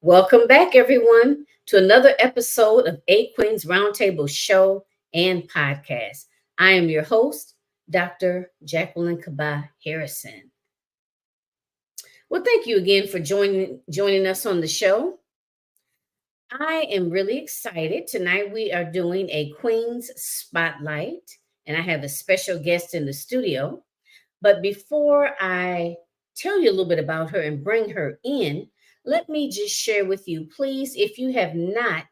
Welcome back, everyone, to another episode of A Queen's Roundtable Show and Podcast. I am your host, Dr. Jacqueline Kaba-Harrison. Well, thank you again for joining us on the show. I am really excited. Tonight we are doing a Queen's Spotlight, and I have a special guest in the studio. But before I tell you a little bit about her and bring her in, let me just share with you, please, if you have not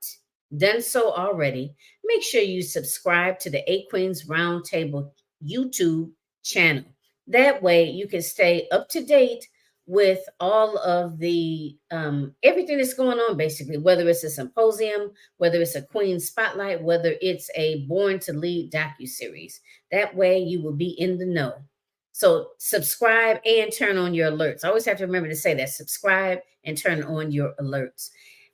done so already, make sure you subscribe to the A Queens Roundtable YouTube channel. That way you can stay up to date with all of the everything that's going on, basically, whether it's a symposium, whether it's a Queen Spotlight, whether it's a Born to Lead docuseries. That way you will be in the know. So subscribe and turn on your alerts. I always have to remember to say that: subscribe and turn on your alerts.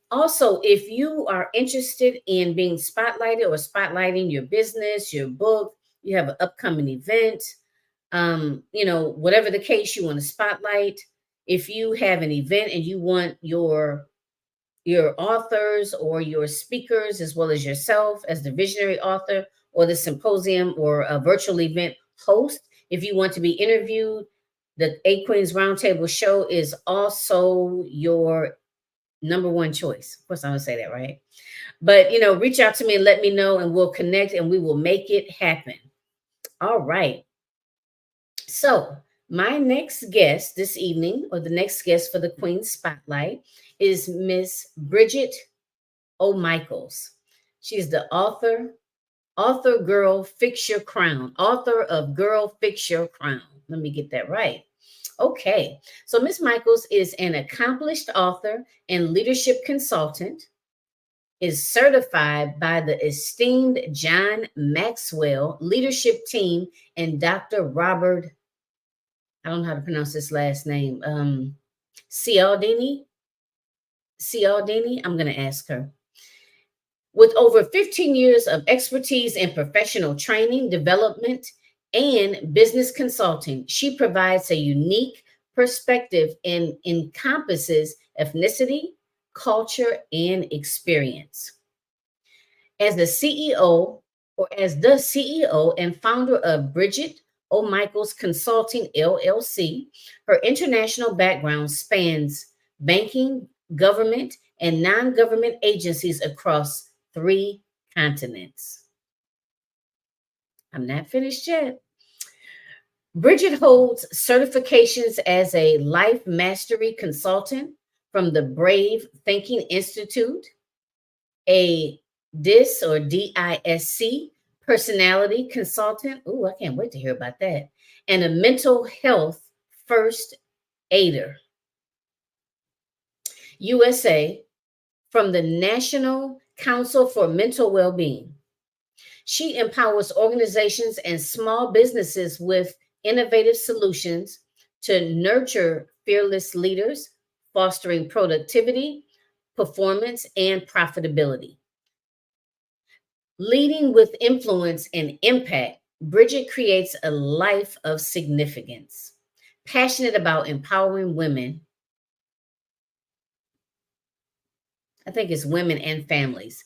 Also, if you are interested in being spotlighted or spotlighting your business, your book, you have an upcoming event, whatever the case, you want to spotlight. If you have an event and you want your authors or your speakers, as well as yourself as the visionary author or the symposium or a virtual event host, if you want to be interviewed, the A Queens Roundtable Show is also your number one choice. Of course, I'm going to say that, right? But, reach out to me and let me know, and we'll connect and we will make it happen. All right. So, my next guest this evening, or the next guest for the Queen's Spotlight, is Miss Brigitte O'Michaels. She's the author Girl Fix Your Crown, author of Girl Fix Your Crown. Let me get that right. Okay, so Miss Michaels is an accomplished author and leadership consultant, is certified by the esteemed John Maxwell leadership team and Dr. Robert, I don't know how to pronounce this last name, Cialdini. I'm going to ask her. With over 15 years of expertise in professional training, development, and business consulting, she provides a unique perspective and encompasses ethnicity, culture, and experience. As the CEO and founder of Brigitte O'Michaels Consulting LLC, her international background spans banking, government, and non-government agencies across 3 continents. I'm not finished yet. Brigitte holds certifications as a life mastery consultant from the Brave Thinking Institute, a DISC personality consultant. Oh, I can't wait to hear about that. And a mental health first aider. USA from the National Council for Mental Well-Being. She empowers organizations and small businesses with innovative solutions to nurture fearless leaders, fostering productivity, performance, and profitability. Leading with influence and impact, Brigitte creates a life of significance. Passionate about empowering women, I think it's women and families.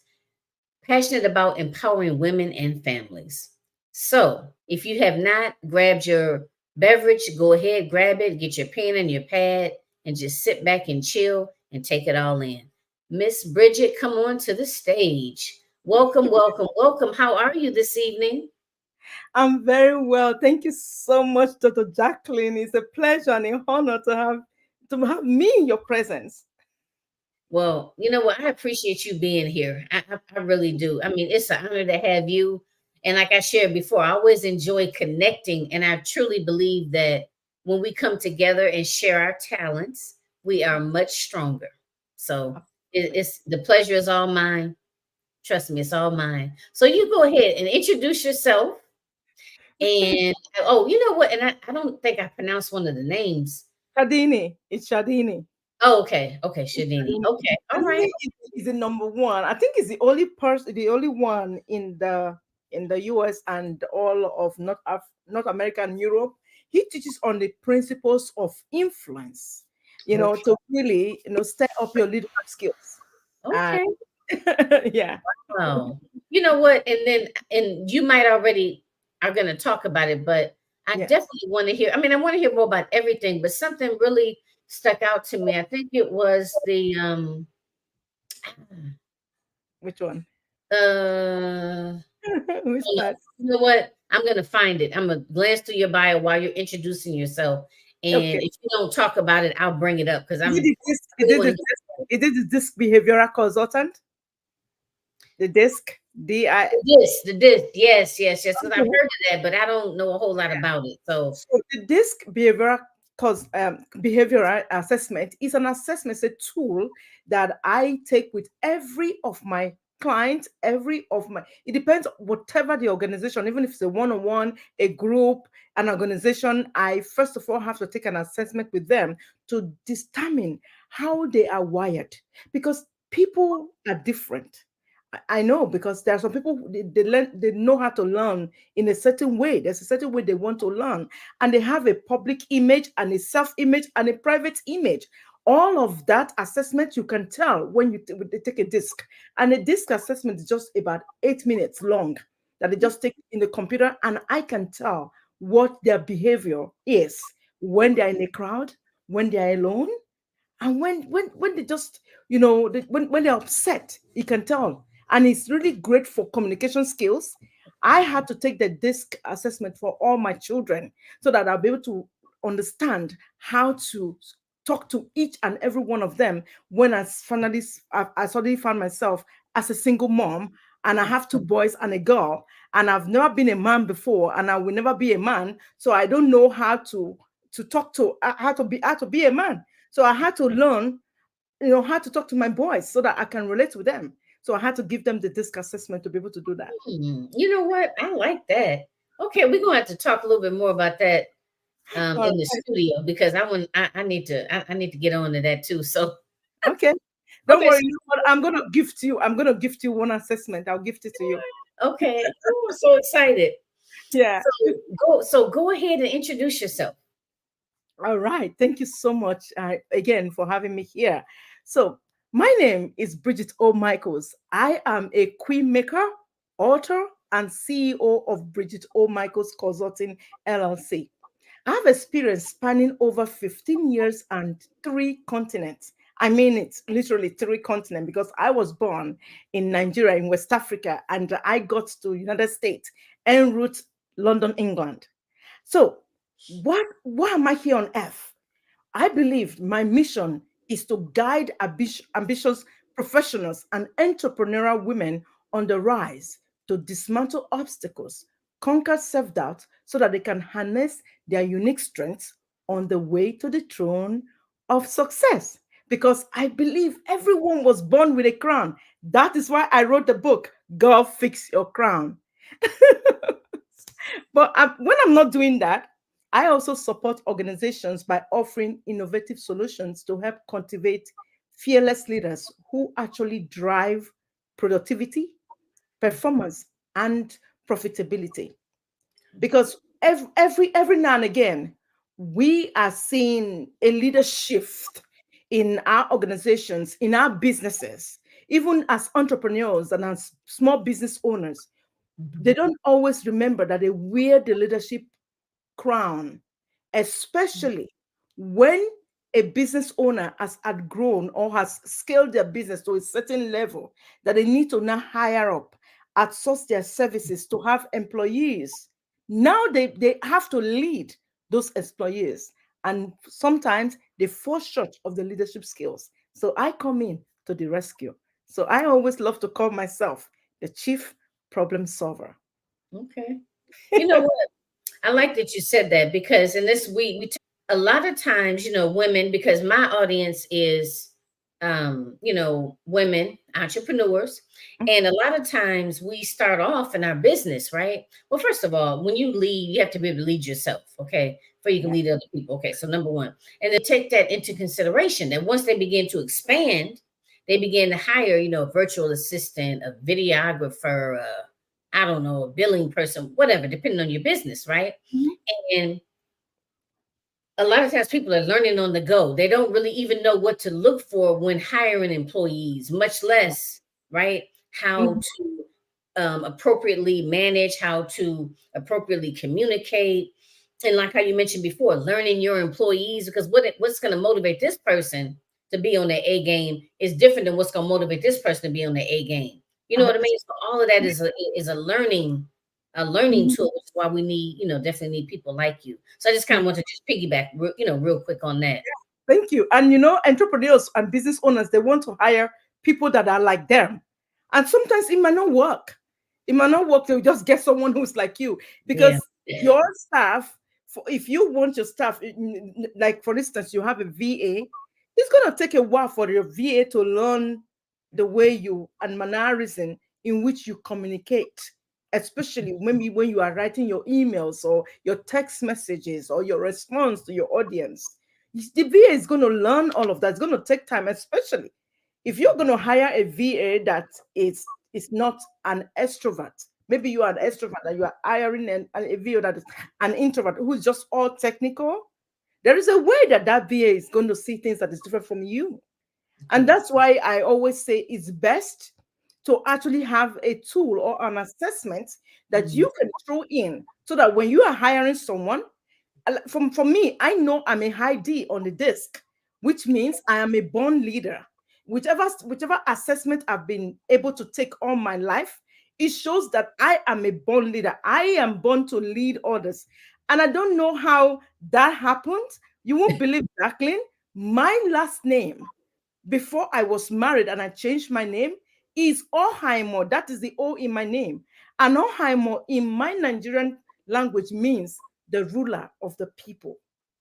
Passionate about empowering women and families. So, if you have not grabbed your beverage, go ahead, grab it, get your pen and your pad, and just sit back and chill and take it all in. Miss Brigitte, come on to the stage. Welcome, welcome, welcome. How are you this evening? I'm very well. Thank you so much, Dr. Jacqueline. It's a pleasure and an honor to have me in your presence. Well, you know what? I appreciate you being here. I really do. I mean, it's an honor to have you. And like I shared before, I always enjoy connecting. And I truly believe that when we come together and share our talents, we are much stronger. So it's the pleasure is all mine. Trust me, it's all mine. So you go ahead and introduce yourself. And oh, you know what? And I don't think I pronounced one of the names. Shadini. It's Shadini. Oh, okay. Okay, Shadini. Okay. All right. Shadini is the number one. I think it's the only person, the only one in the US and all of North America and Europe. He teaches on the principles of influence. Okay. to really, step up your leadership skills. And Okay. yeah, Wow. You know what? And you might already are going to talk about it, but I yes. definitely want to hear. I mean, I want to hear more about everything, but something really stuck out to me. I think it was the Which one? uh Which hold part? up. You know what? I'm gonna find it. I'm gonna glance through your bio while you're introducing yourself. Okay. And if you don't talk about it, I'll bring it up because Is it I'm the disc? Is really it want the to get disc? Is it the disc behavioral consultant? The disc, DI. the disc. Yes, yes, yes. Because I've heard of that, but I don't know a whole lot about it. So So the DISC behavioral assessment is an assessment, it's a tool that I take with every of my clients, it depends whatever the organization, even if it's a one-on-one, a group, an organization, I first of all have to take an assessment with them to determine how they are wired because people are different. I know because there are some people they know how to learn in a certain way. There's a certain way they want to learn, and they have a public image and a self-image and a private image. All of that assessment you can tell when when they take a disc, and a disc assessment is just about 8 minutes long that they just take in the computer, and I can tell what their behavior is when they're in a crowd, when they're alone, and when they just when they're upset, you can tell. And it's really great for communication skills. I had to take the disc assessment for all my children so that I'll be able to understand how to talk to each and every one of them when I suddenly found myself as a single mom, and I have two boys and a girl, and I've never been a man before, and I will never be a man, so I don't know how to talk to how to be a man. So I had to learn, how to talk to my boys so that I can relate with them. So I had to give them the disc assessment to be able to do that. you know what? I like that. Okay, we're gonna have to talk a little bit more about that All in the right. studio because I need to get on to that too. So Okay. Don't okay, worry. You know what? I'm gonna gift you one assessment. I'll gift it to you. okay. Oh, I'm so excited. Yeah. So go ahead and introduce yourself. All right. Thank you so much again for having me here. So, my name is Brigitte O. Michaels. I am a queen maker, author, and CEO of Brigitte O. Michaels Consulting LLC. I have experience spanning over 15 years and 3 continents. I mean it, literally 3 continents, because I was born in Nigeria, in West Africa, and I got to United States en route London, England. So, why am I here on earth? I believe my mission is to guide ambitious professionals and entrepreneurial women on the rise to dismantle obstacles, conquer self doubt so that they can harness their unique strengths on the way to the throne of success. Because I believe everyone was born with a crown. That is why I wrote the book, God Fix Your Crown. But when I'm not doing that, I also support organizations by offering innovative solutions to help cultivate fearless leaders who actually drive productivity, performance, and profitability. Because every now and again, we are seeing a leader shift in our organizations, in our businesses, even as entrepreneurs and as small business owners. They Mhm. don't always remember that they wear the leadership crown, especially when a business owner has outgrown or has scaled their business to a certain level that they need to now hire up, outsource their services to have employees. Now they have to lead those employees. And sometimes they fall short of the leadership skills. So I come in to the rescue. So I always love to call myself the chief problem solver. Okay. You know what? I like that you said that because in this we a lot of times, women, because my audience is, women entrepreneurs. And a lot of times we start off in our business, right? Well, first of all, when you lead, you have to be able to lead yourself, okay? Before you can Yeah. lead other people. Okay, so number one. And then take that into consideration that once they begin to expand, they begin to hire, a virtual assistant, a videographer, I don't know, a billing person, whatever, depending on your business, right? Mhm. And a lot of times people are learning on the go. They don't really even know what to look for when hiring employees, much less, right, how Mhm. to appropriately manage, how to appropriately communicate. And like how you mentioned before, learning your employees, because what's going to motivate this person to be on their A game is different than what's going to motivate this person to be on their A game. You know Uh, what I mean? So all of that is a learning mhm. tool. That's why we need, definitely need people like you. So I just kind of want to just piggyback, real quick on that. Thank you. And entrepreneurs and business owners, they want to hire people that are like them. And sometimes it might not work. It might not work. They'll just get someone who's like you. Yeah. Because your staff, if you want your staff, like for instance, you have a VA, it's going to take a while for your VA to learn the way you and mannerism in which you communicate, especially maybe when you are writing your emails or your text messages or your response to your audience. The VA is going to learn all of that. It's going to take time, especially if you're going to hire a VA that is not an extrovert. Maybe you are an extrovert and you are hiring a VA that is an introvert who is just all technical. There is a way that that VA is going to see things that is different from you. And Okay. that's why I always say it's best to actually have a tool or an assessment that Mhm. you can throw in so that when you are hiring someone, from me, I know I'm a high D on the disc, which means I am a born leader. Whichever assessment I've been able to take all my life, it shows that I am a born leader. I am born to lead others. And I don't know how that happened. You won't believe, Jacqueline, my last name before I was married and I changed my name is Ohimo. That is the O in my name. And Ohimo in my Nigerian language means the ruler of the people.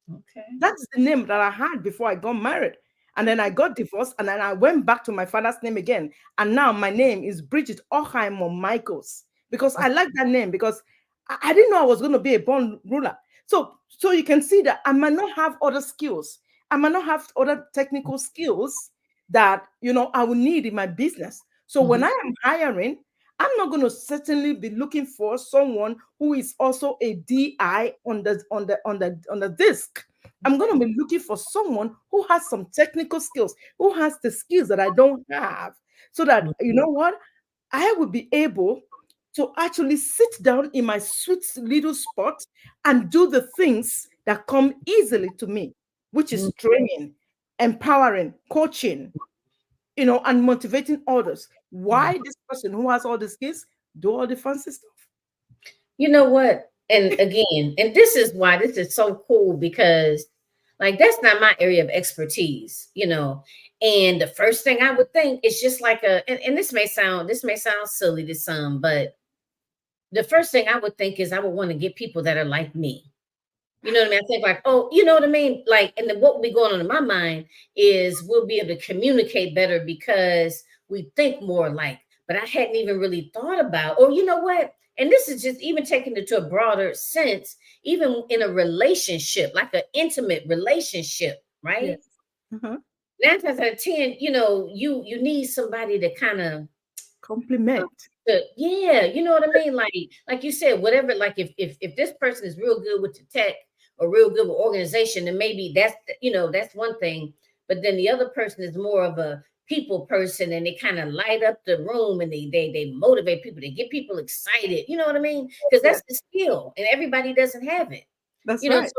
Okay. That's the name that I had before I got married. And then I got divorced, and then I went back to my father's name again. And now my name is Brigitte Ohaimo Michaels because I like that name because I didn't know I was going to be a born ruler. So you can see that I might not have other skills. I might not have other technical skills that I will need in my business. So when Mhm. I am hiring, I'm not going to certainly be looking for someone who is also a DI on the disc. I'm going to be looking for someone who has some technical skills, who has the skills that I don't have, so that you Mhm. know what, I will be able to actually sit down in my sweet little spot and do the things that come easily to me, which is Mhm. training, empowering, coaching, and motivating others. Yeah. Why this person who has all the skills do all the fancy stuff? You know what? And again, and this is why this is so cool because like that's not my area of expertise, And the first thing I would think is just like and this may sound silly to some, but the first thing I would think is I would want to get people that are like me. You know what I mean? I think like, oh, you know what I mean? Like, and then what will be going on in my mind is we'll be able to communicate better because we think more alike. But I hadn't even really thought about, or you know what? And this is just even taking it to a broader sense, even in a relationship, like an intimate relationship, right? Yes. Uh-huh. 9 times out of 10, you need somebody to kind of Compliment. yeah, you know what I mean? Like you said, whatever, like if this person is real good with the tech or real good with organization, then maybe that's one thing. But then the other person is more of a people person and they kind of light up the room and they motivate people, they get people excited, you know what I mean? Because Yes, that's the skill and everybody doesn't have it. that's So right.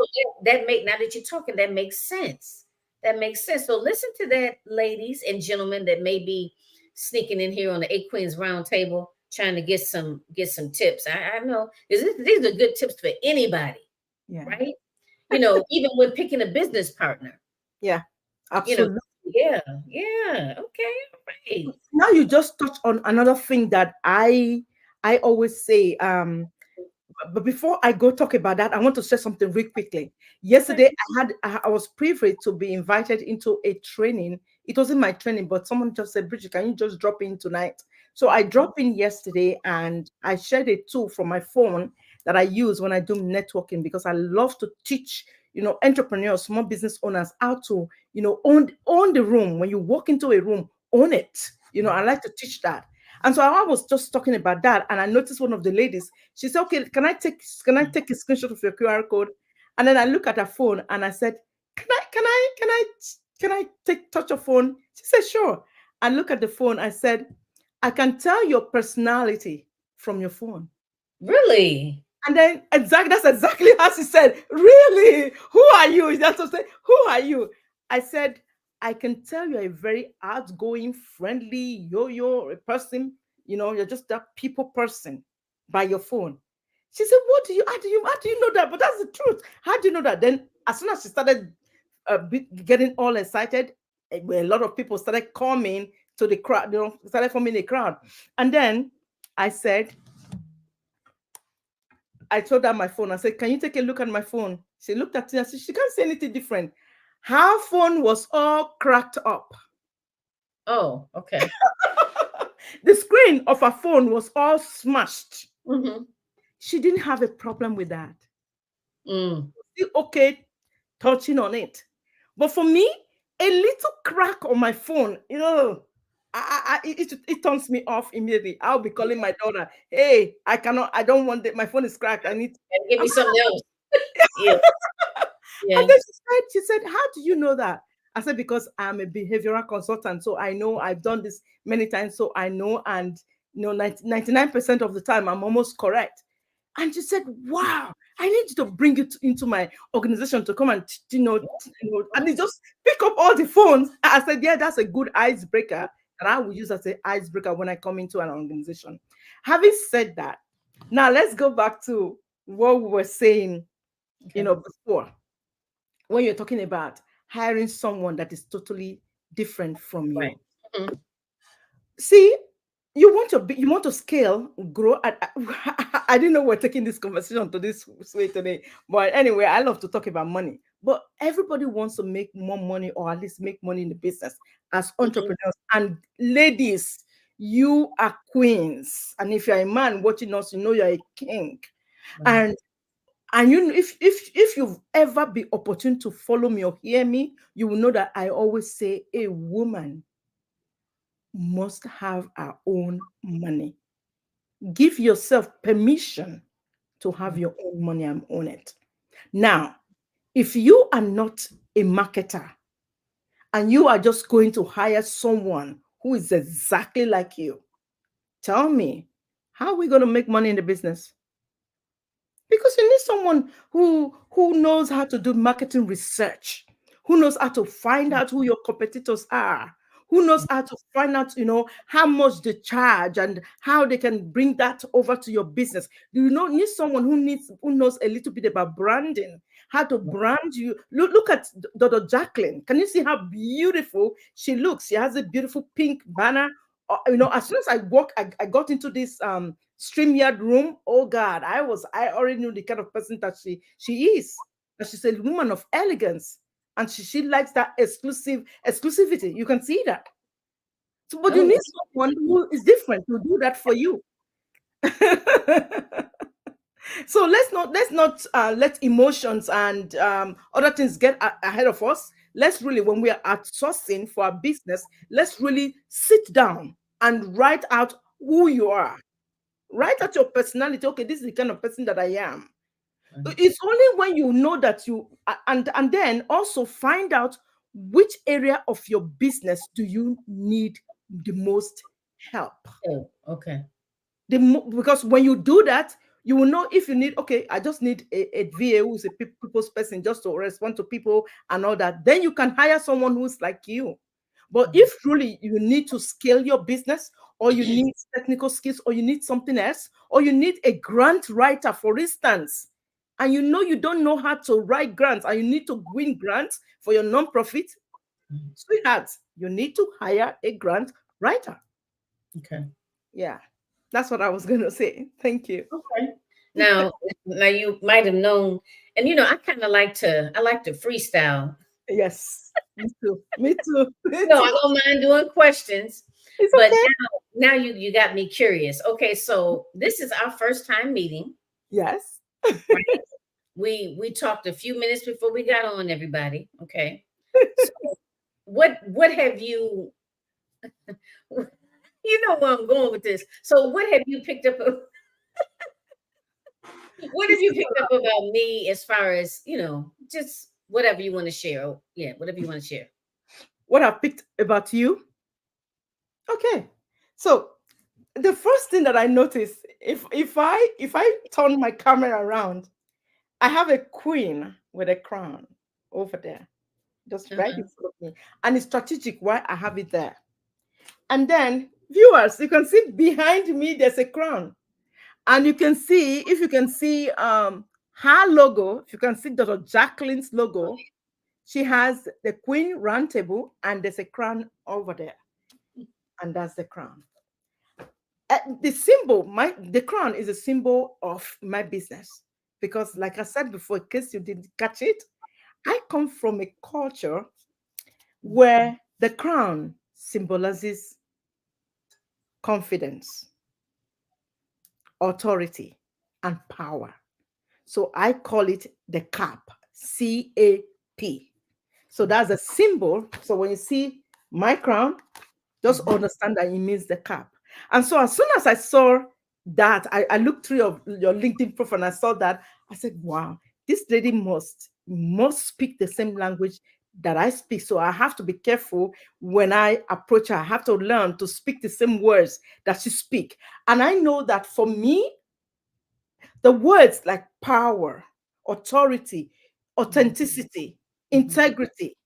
that make now that you're talking, that makes sense. That makes sense. So listen to that, ladies and gentlemen, that may be sneaking in here on the Eight Queens Round Table, trying to get some tips. I know these are good tips for anybody, Yeah. right? Even when picking a business partner. Yeah. You know, Absolutely. yeah, yeah. Okay, all right. Now you just touch on another thing that I always say. But before I go talk about that, I want to say something real quickly. Okay. Yesterday, I was privileged to be invited into a training. It wasn't my training, but someone just said, "Bridget, can you just drop in tonight?" So I dropped in yesterday, and I shared a tool from my phone that I use when I do networking because I love to teach, entrepreneurs, small business owners how to, own the room. When you walk into a room, own it. I like to teach that. And so I was just talking about that, and I noticed one of the ladies. She said, "Okay, can I take a screenshot of your QR code?" And then I look at her phone and I said, can I take touch your phone? She said, sure. I look at the phone. I said, I can tell your personality from your phone. Really? And then that's exactly how she said, really? Who are you? That's what I said, who are you? I said, I can tell you're a very outgoing, friendly, yo-yo person. You're just that people person by your phone. She said, how do you know that? But that's the truth. How do you know that? Then as soon as she started getting all excited, a lot of people started coming to the crowd, started forming a crowd. And then I said, I told her my phone. I said, can you take a look at my phone? She looked at it and said, she can't see anything different. Her phone was all cracked up. Oh, okay. The screen of her phone was all smashed. Mm-hmm. She didn't have a problem with that. Mm. Still okay touching on it. But for me, a little crack on my phone, it turns me off immediately. I'll be calling my daughter, hey, I don't want it. My phone is cracked. And give me something else. Yeah. And Yeah. then she said, how do you know that? I said, because I'm a behavioral consultant. So I know I've done this many times. So I know, and 99% of the time, I'm almost correct. And she said, wow, I need you to bring it into my organization to come and, and they just pick up all the phones. I said, yeah, that's a good icebreaker that I will use as an icebreaker when I come into an organization. Having said that, now let's go back to what we were saying, Okay. before, when you're talking about hiring someone that is totally different from you. Right. Mm-hmm. See, you want to scale, grow. I didn't know we're taking this conversation to this way today, but anyway, I love to talk about money. But everybody wants to make more money, or at least make money in the business as Mm-hmm. entrepreneurs. And ladies, you are queens, and if you're a man watching us, you know you're a king. Right. And if you've ever been opportune to follow me or hear me, you will know that I always say a woman must have her own money. Give yourself permission to have your own money and own it. Now, if you are not a marketer and you are just going to hire someone who is exactly like you, tell me, how are we going to make money in the business? Because you need someone who knows how to do marketing research, who knows how to find out who your competitors are, who knows how to find out, how much they charge and how they can bring that over to your business. You need someone who knows a little bit about branding, how to brand you. Look at Dr. Jacqueline. Can you see how beautiful she looks? She has a beautiful pink banner. As soon as I got into this StreamYard room. Oh God, I already knew the kind of person that she is. That she's a woman of elegance, and she likes that exclusivity. You can see that. So, but you Oh, need someone who is different to do that for you. So let's not let emotions and other things get ahead of us. Let's really, when we are outsourcing for our business, let's really sit down and write out who you are. Write out your personality. Okay, this is the kind of person that I am. right. It's only when you know that and then also find out which area of your business do you need the most help. Oh, okay. Because when you do that, you will know if you need, okay, I just need a VA who's a people's person just to respond to people and all that. Then you can hire someone who's like you. But if truly you need to scale your business, or you need technical skills, or you need something else, or you need a grant writer, for instance, and you don't know how to write grants, and you need to win grants for your nonprofit, sweetheart, you need to hire a grant writer. Okay. Yeah, that's what I was going to say. Thank you. Okay. Now you might have known, and I kind of I like to freestyle. Yes, me too. Me too. Me No, too. I don't mind doing questions, It's but okay. now you got me curious. Okay, so this is our first time meeting, Yes. right? We talked a few minutes before we got on, everybody. Okay. So what have you you know where I'm going with this. So what have you picked up What have you picked up about me as far as, just whatever you want to share? Oh, yeah, whatever you want to share. What I've picked about you. Okay. So the first thing that I noticed, if I turn my camera around, I have a queen with a crown over there, just right in Uh-huh. front of me. And it's strategic why I have it there. And then, viewers, you can see behind me there's a crown. And you can see, if you can see her logo, if you can see Dr. Jacqueline's logo, she has the queen round table and there's a crown over there. And that's the crown. The symbol, the crown is a symbol of my business. Because, like I said before, in case you didn't catch it, I come from a culture where the crown symbolizes confidence, authority, and power. So I call it the cap, CAP. So that's a symbol. So when you see my crown, just Mhm. understand that it means the cap. And so as soon as I saw that, I looked through your LinkedIn profile and I saw that, I said, wow, this lady must speak the same language that I speak. So I have to be careful when I approach her. I have to learn to speak the same words that she speak. And I know that for me, the words like power, authority, Mhm. authenticity, Mhm. integrity,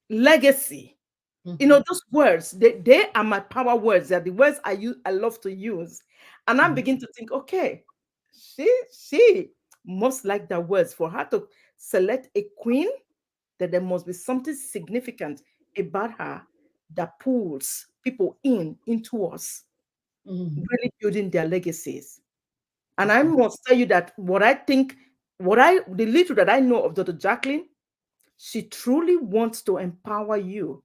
legacy, Mhm. those words, they are my power words. They're the words I love to use. And I'm Mhm. beginning to think, okay, she must like that words. For her to select a queen, that there must be something significant about her that pulls people into us, Mhm. really building their legacies. And I Okay. must tell you that the little that I know of Dr. Jacqueline, she truly wants to empower you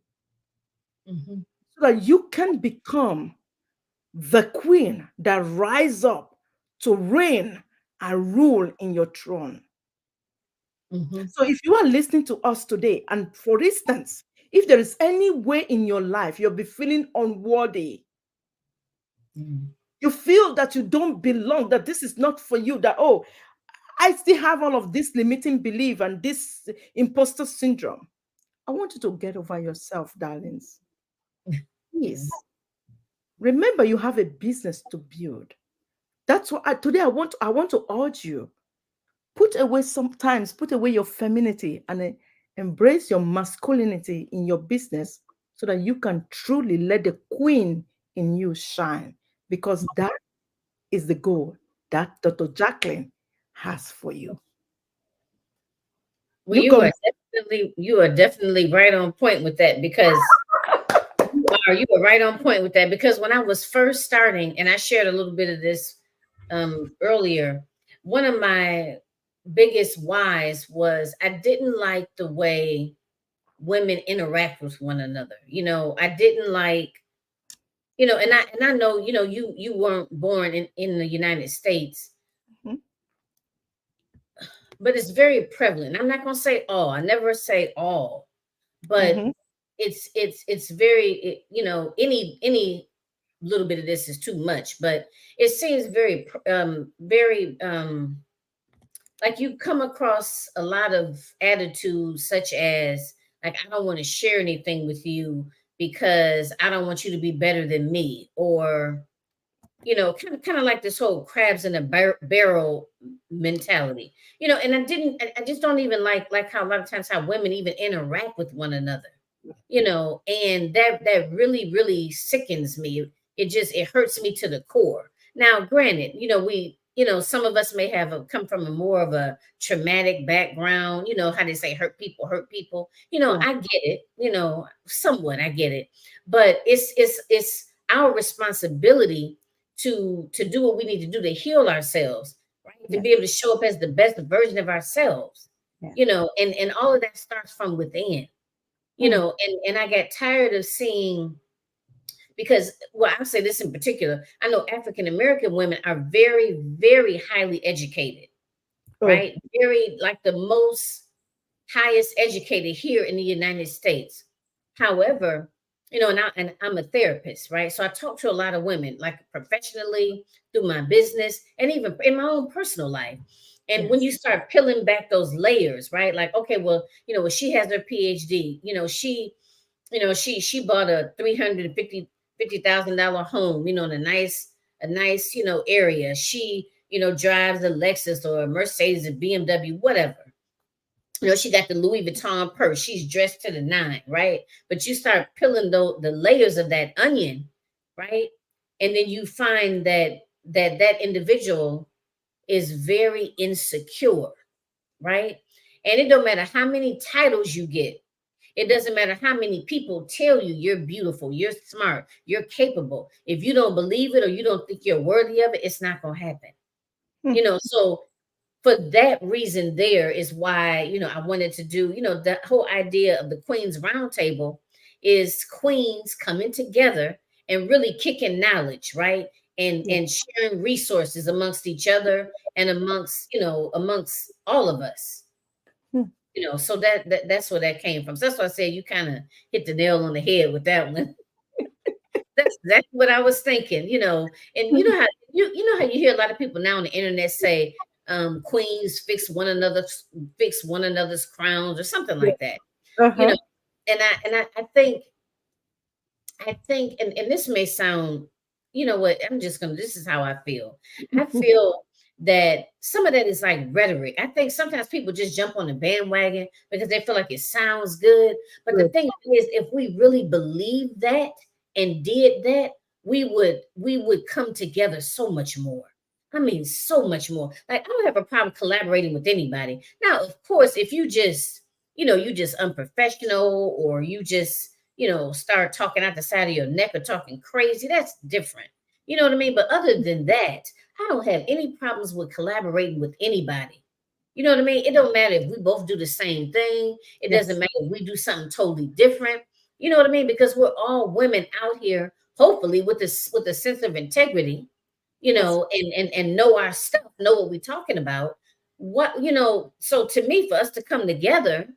Mhm. so that you can become the queen that rise up to reign and rule in your throne. Mhm. So if you are listening to us today, and for instance, if there is any way in your life you'll be feeling unworthy, Mhm. you feel that you don't belong, that this is not for you, that, oh, I still have all of this limiting belief and this imposter syndrome. I want you to get over yourself, darlings. Mhm. Please remember you have a business to build. That's what today I want to urge you. Put away your femininity and embrace your masculinity in your business so that you can truly let the queen in you shine, because that is the goal that Dr. Jacqueline has for you. Well, You come. you are definitely right on point with that because you are right on point with that because when I was first starting, and I shared a little bit of this earlier, one of my biggest whys was I didn't like the way women interact with one another. I didn't like, and I know, you weren't born in the United States, Mhm, but it's very prevalent. I'm not gonna say all. I never say all, but mhm, it's very any little bit of this is too much, but it seems very like you come across a lot of attitudes such as like I don't want to share anything with you because I don't want you to be better than me, or kind of like this whole crabs in a barrel mentality. And I just don't even like how a lot of times how women even interact with one another. And that really really sickens me. It hurts me to the core. Now granted, some of us may have come from a more of a traumatic background. How they say hurt people. yeah, I get it. Somewhat I get it. But it's our responsibility to do what we need to do to heal ourselves, right? To be able yes, to show up as the best version of ourselves. yes. And all of that starts from within. Mm, And I got tired of seeing, because, well, I'll say this in particular. I know African American women are very very highly educated, oh, right? Very, like, the most highest educated here in the United States. However, and I'm a therapist, right? So I talk to a lot of women, like professionally, through my business, and even in my own personal life. And when you Yes. start peeling back those layers, right? Like, okay, well, well, she has her PhD. She bought a $350,000 home, in a nice, area. She, drives a Lexus or a Mercedes, a BMW, whatever. She got the Louis Vuitton purse. She's dressed to the nine, right? But you start peeling the layers of that onion, right? And then you find that individual is very insecure, right? And it don't matter how many titles you get. It doesn't matter how many people tell you you're beautiful, you're smart, you're capable. If you don't believe it or you don't think you're worthy of it, it's not going to happen. So for that reason, there is why, I wanted to do, the whole idea of the Queen's Roundtable is queens coming together and really kicking knowledge, right? Yeah. And sharing resources amongst each other and amongst all of us. Hmm. So that's where that came from. So that's why I said you kind of hit the nail on the head with that one. That's exactly what I was thinking, and you know how you hear a lot of people now on the internet say, queens fix one another's crowns or something Yeah. like that. You know, Uh-huh. and I think, and this may sound, you know what, this is how I feel. I feel that some of that is like rhetoric. I think sometimes people just jump on the bandwagon because they feel like it sounds good. But the Good. thing is, if we really believe that and did that, we would come together so much more. I mean, so much more. Like, I don't have a problem collaborating with anybody. Now, of course, if you just unprofessional, or you just start talking out the side of your neck or talking crazy, that's different. You know what I mean? But other than that, I don't have any problems with collaborating with anybody. You know what I mean? It don't matter if we both do the same thing. It doesn't Yes. matter if we do something totally different. You know what I mean? Because we're all women out here, hopefully with a sense of integrity, Yes. and know our stuff, know what we're talking about. So to me, for us to come together,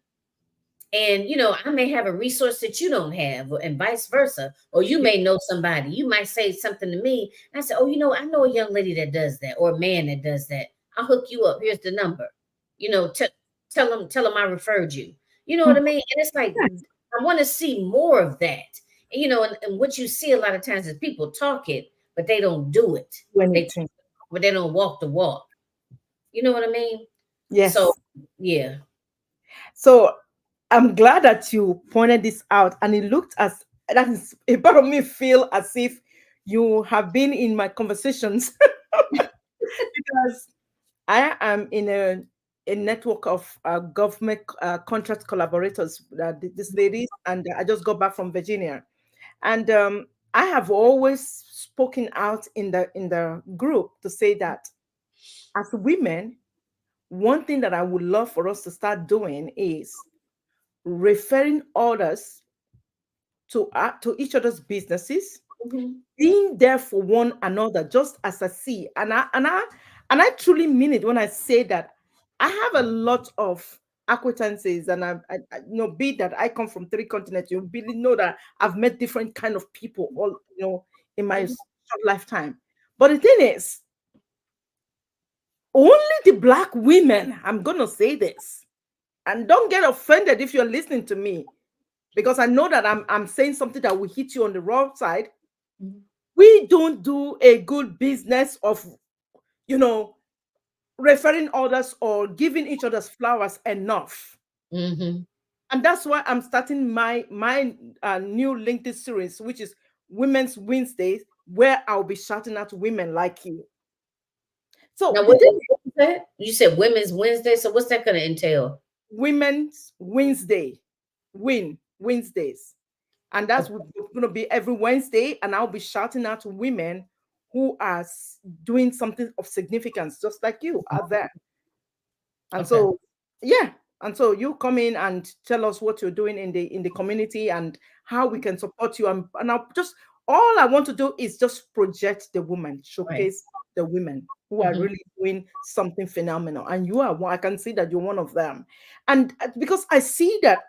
and I may have a resource that you don't have, and vice versa. Or you Yeah. may know somebody. You might say something to me, and I say, "Oh, I know a young lady that does that, or a man that does that. I'll hook you up. Here's the number. You know, t- tell them I referred you. You know Hmm. what I mean?" And it's like, Yes. I want to see more of that. And what you see a lot of times is people talk it, but they don't do it. Do They talk, anything. but they don't walk the walk. You know what I mean? So Yes. yeah. So I'm glad that you pointed this out, and it looked as that is a part of me feel as if you have been in my conversations because I am in a network of government contract collaborators, these ladies, and I just got back from Virginia, and I have always spoken out in the group to say that as women, one thing that I would love for us to start doing is referring others to each other's businesses, Mhm. being there for one another, just as I see. And I truly mean it when I say that I have a lot of acquaintances, and be it that I come from three continents, you really know that I've met different kind of people all in my Mhm. short lifetime. But the thing is, only the black women, I'm gonna say this, and don't get offended if you're listening to me, because I know that I'm saying something that will hit you on the wrong side. Mhm. We don't do a good business of, you know, referring others or giving each other's flowers enough. Mhm. And that's why I'm starting my new LinkedIn series, which is Women's Wednesdays, where I'll be shouting out to women like you. So Now, the thing, what was that? You said Women's Wednesday. So what's that going to entail? Women's Wednesday, Wednesdays. And that's Okay. going to be every Wednesday, and I'll be shouting out to women who are doing something of significance, just like you are there. And Okay. so, yeah, and so you come in and tell us what you're doing in the community and how we can support you. And I'll just all I want to do is just project the woman, Right. showcase the women who are Mhm. really doing something phenomenal. And you are one. I can see that you're one of them. And because I see that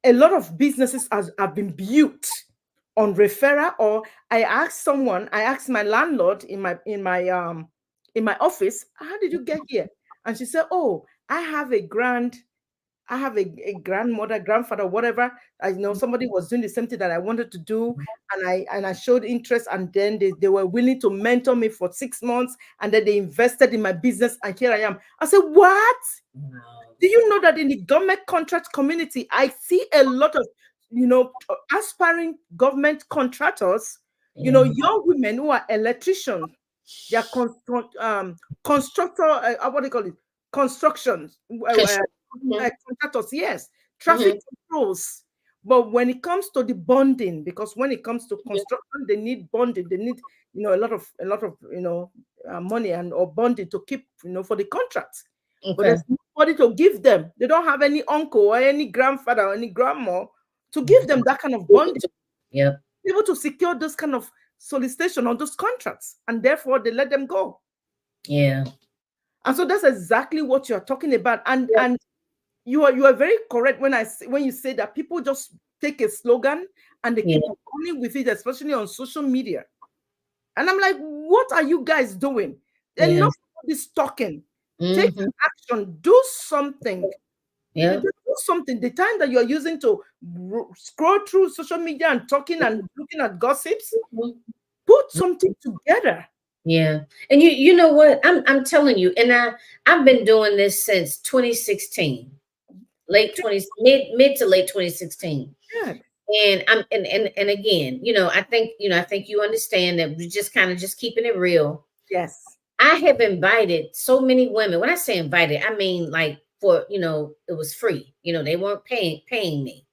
a lot of businesses have been built on referral, or I asked my landlord in my office, how did you get here? And she said, oh, I have a grandmother, grandfather, whatever. I know somebody was doing the same thing that I wanted to do, and I showed interest, and then they were willing to mentor me for 6 months, and then they invested in my business, and here I am. I said, what? Wow. Do you know that in the government contract community, I see a lot of, aspiring government contractors, Yeah. young women who are electricians, they are constructor, what do you call it? Constructions, contractors, yes, traffic Mm-hmm. controls. But when it comes to the bonding, because when it comes to Hmm. construction, they need bonding. They need, a lot of money and or bonding to keep, for the contracts. But Okay. there's nobody to give them. They don't have any uncle or any grandfather or any grandma to give them that kind of bonding, Yep. able to secure those kind of solicitation on those contracts, and therefore they let them go. Yeah. And so that's exactly what you're talking about. And Yep. and you are very correct when you say that people just take a slogan and they Yeah. keep running with it, especially on social media. And I'm like, what are you guys doing? Yeah. Enough of this talking. Take Mm-hmm. action. Do something. Yeah. Do something. The time that you're using to scroll through social media and talking and looking at gossips, Mhm. put something together. Yeah. And you know what? I'm telling you, and I've been doing this since 2016. Late 20s, mid to late 2016. Good. And and again, I think you understand that we just kind of just keeping it real. Yes. I have invited so many women. When I say invited, I mean like for, it was free. They weren't paying me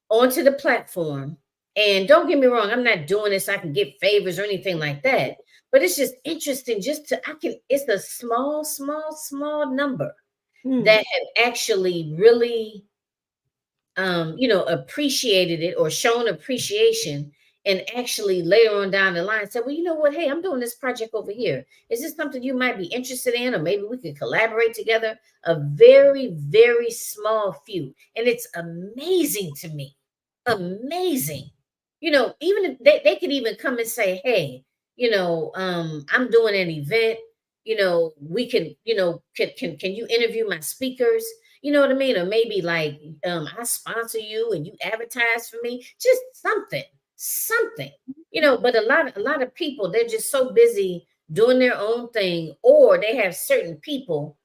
onto the platform. And don't get me wrong, I'm not doing this so I can get favors or anything like that. But it's just interesting just to I can it's a small, small, small number Hmm. that have actually really appreciated it or shown appreciation, and actually later on down the line said, well, you know what, hey, I'm doing this project over here. Is this something you might be interested in? Or maybe we could collaborate together. A very, very small few. And it's amazing to me. Amazing. Even if they could even come and say, hey, I'm doing an event, we can, can you interview my speakers? You know what I mean? Or maybe like, I sponsor you and you advertise for me. Just something. But a lot of people, they're just so busy doing their own thing, or they have certain people,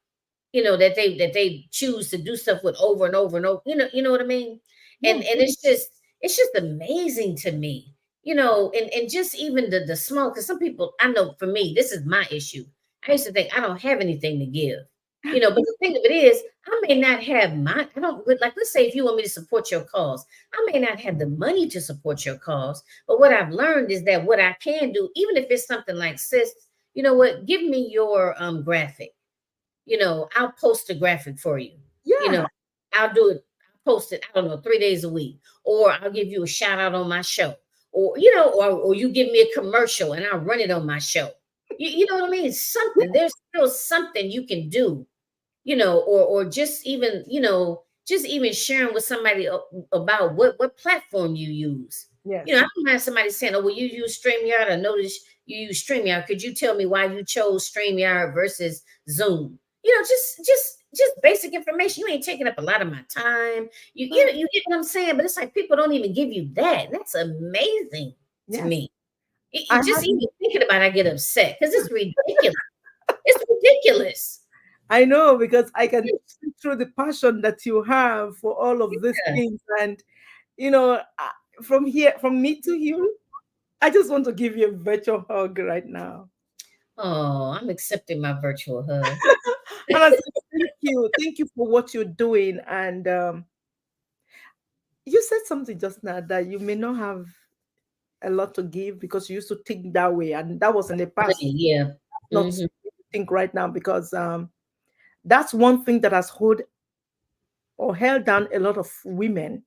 that they choose to do stuff with over and over and over. You know what I mean? And Yeah. it's just amazing to me. And just even the small, because some people, I know for me, this is my issue. I used to think I don't have anything to give. But the thing of it is, I may not have I don't like, let's say if you want me to support your cause, I may not have the money to support your cause. But what I've learned is that what I can do, even if it's something like, sis, you know what, give me your graphic. I'll post a graphic for you. You know, Yeah. I'll do it. I'll post it, I don't know, 3 days a week. Or I'll give you a shout out on my show. Or you give me a commercial and I'll run it on my show. You know what I mean? Something. There's still something you can do, or just even sharing with somebody about what platform you use. I Yes. don't have somebody saying, "Oh, well, you use StreamYard. I noticed you use StreamYard. Could you tell me why you chose StreamYard versus Zoom?" Just basic information. You ain't taking up a lot of my time. You get what I'm saying? But it's like people don't even give you that. That's amazing to Yes. me. I It just have. even thinking about it, I get upset because it's ridiculous. It's ridiculous. I know, because I can see through the passion that you have for all of these Yeah. things, and from me to you, I just want to give you a virtual hug right now. Oh, I'm accepting my virtual hug. And I say thank you for what you're doing. And you said something just now that you may not have a lot to give because you used to think that way, and that was in the Money, past. yeah. Not Mm-hmm. think right now, because that's one thing that has held down a lot of women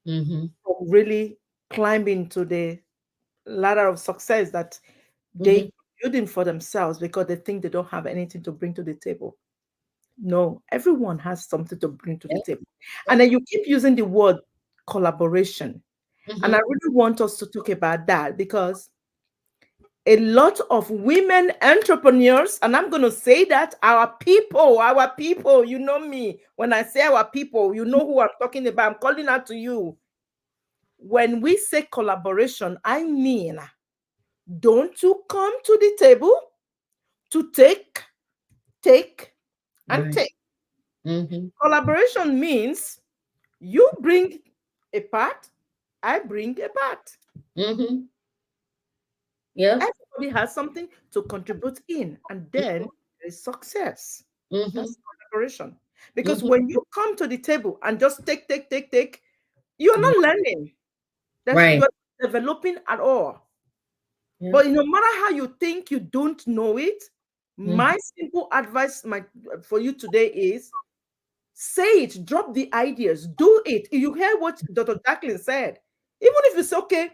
Mm-hmm. from really climbing to the ladder of success that Mm-hmm. they building for themselves, because they think they don't have anything to bring to the table. No, everyone has something to bring to the Yep. table. And Yep. then you keep using the word collaboration. And I really want us to talk about that because a lot of women entrepreneurs, and I'm going to say that our people, you know me. When I say our people, you know who I'm talking about. I'm calling out to you. When we say collaboration, I mean, don't you come to the table to take, and Right. take. Mm-hmm. Collaboration means you bring a part, I bring a part. Mm-hmm. Yep. Everybody has something to contribute in, and then there's success. Mm-hmm. That's collaboration. Because Mm-hmm. when you come to the table and just take, you're Right. not learning. That's Right. you're not developing at all. Yep. But no matter how you think you don't know it, Mm-hmm. my simple advice for you today is say it, drop the ideas, do it. You hear what Dr. Jacqueline said. Even if it's okay,